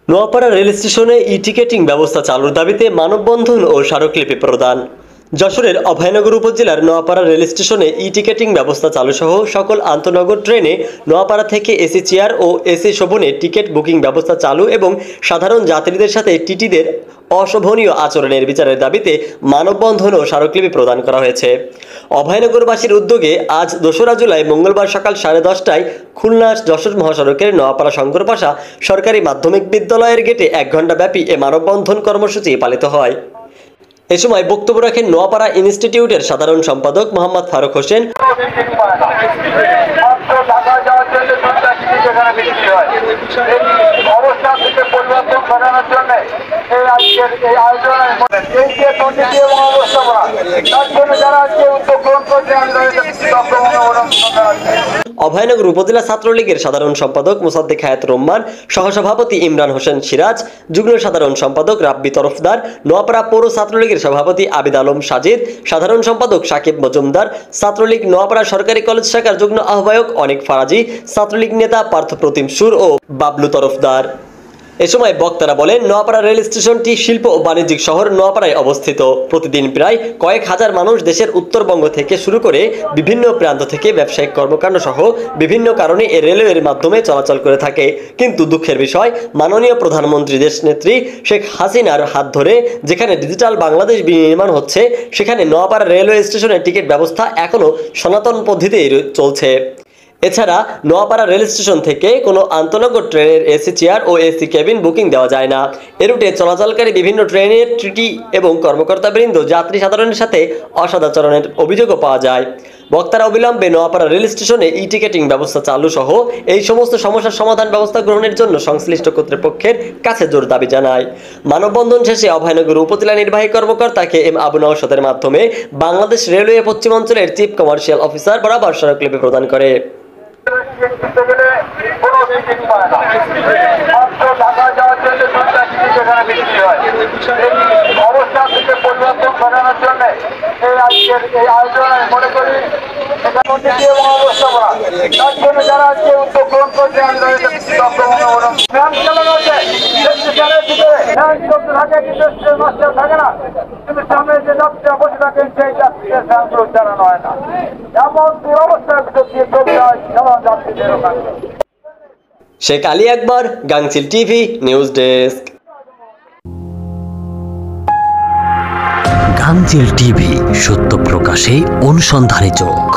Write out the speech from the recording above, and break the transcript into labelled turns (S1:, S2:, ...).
S1: Noapara rail স্টেশনে e-ticketing ব্যবস্থা চালুর দাবিতে মানববন্ধন ও স্মারকলিপি প্রদান। যশোরের অভয়নগর উপজেলার নোয়াপাড়া রেল স্টেশনে ই-টিকেটিং ব্যবস্থা চালুসহ সকল আন্তনগর ট্রেনে নোয়াপাড়া থেকে এসি চেয়ার ও এসি শোভনে টিকিট বুকিং ব্যবস্থা চালু এবং সাধারণ যাত্রীদের সাথে টিটিদের অশোভনীয় আচরণের বিচারের দাবিতে মানববন্ধন ও স্মারকলিপি প্রদান করা হয়েছে। অভয়নগরবাসীর উদ্যোগে আজ 2রা জুলাই মঙ্গলবার সকাল 10:30টায় খুলনা যশোর মহাসড়কের নোয়াপাড়া শঙ্করপাশা সরকারি মাধ্যমিক বিদ্যালয়ের গেটে 1 ঘণ্টা ব্যাপী এ মানববন্ধন কর্মসূচি পালিত হয়। এ সময় বক্তব্য রাখেন নোয়াপাড়া ইনস্টিটিউটের সাধারণ সম্পাদক মোহাম্মদ ফারুক হোসেন। অভয়নগর উপজেলা ছাত্রলীগের সাধারণ সম্পাদক মোসাদ্দেক হায়াত রহমান, সহসভাপতি ইমরান হোসেন সিরাজ, যুগ্ম সাধারণ সম্পাদক রাব্বি তরফদার, নোয়াপাড়া পৌর ছাত্রলীগের সভাপতি আবিদ আলম সাজিদ, সাধারণ সম্পাদক সাকিব মজুমদার, ছাত্রলীগ নোয়াপাড়া সরকারি কলেজ শাখার যুগ্ম আহ্বায়ক অনেক ফারাজি, ছাত্রলীগ নেতা পার্থ প্রতিম সুর ও বাবলু তরফদার। এ সময় বক্তারা বলেন, নোয়াপাড়া রেল স্টেশনটি শিল্প ও বাণিজ্যিক শহর নোয়াপাড়ায় অবস্থিত। প্রতিদিন প্রায় কয়েক হাজার মানুষ দেশের উত্তরবঙ্গ থেকে শুরু করে বিভিন্ন প্রান্ত থেকে ব্যবসায়িক কর্মকাণ্ড সহ বিভিন্ন কারণে এই রেলওয়ের মাধ্যমে চলাচল করে থাকে। কিন্তু দুঃখের বিষয়, মাননীয় প্রধানমন্ত্রী দেশনেত্রী শেখ হাসিনার হাত ধরে যেখানে ডিজিটাল বাংলাদেশ বিনির্মাণ হচ্ছে, সেখানে নোয়াপাড়া রেলওয়ে স্টেশনের টিকিট ব্যবস্থা এখনও সনাতন পদ্ধতিতে চলছে। এছাড়া নোয়াপাড়া রেল স্টেশন থেকে কোনো আন্তনগর ট্রেনের এসি চেয়ার ও এসি কেবিন বুকিং দেওয়া যায় না। এ রুটে চলাচলকারী বিভিন্ন ট্রেনের টিটি এবং কর্মকর্তাবৃন্দ যাত্রী সাধারণের সাথে অসদাচরণের অভিযোগও পাওয়া যায়। বক্তারা অবিলম্বে নোয়াপাড়া রেল স্টেশনে ই-টিকেটিং ব্যবস্থা চালু সহ এই সমস্ত সমস্যার সমাধান ব্যবস্থা গ্রহণের জন্য সংশ্লিষ্ট কর্তৃপক্ষের কাছে জোর দাবি জানায়। মানববন্ধন শেষে অভয়নগর উপজেলা নির্বাহী কর্মকর্তা কে এম আবু নওশাদের মাধ্যমে বাংলাদেশ রেলওয়ে পশ্চিমাঞ্চলের চিফ কমার্শিয়াল অফিসার বরাবর স্মারকলিপি প্রদান করে।
S2: যারা আজকে উদ্যোগ গ্রহণ করছে আমি থাকে না, কিন্তু সামনে যে যাত্রীরা বসে থাকেন সেই যাত্রীদের ফ্যান চালানো হয় না। এমন দুরবস্থার ভিতর দিয়ে চলতে হয় সাধারণ যাত্রীদের ওখানে।
S1: শেখ আলী আকবর, গাংচিল টিভি নিউজ ডেস্ক।
S3: গাংচিল টিভি, সত্য প্রকাশে অনুসন্ধানী চোখ।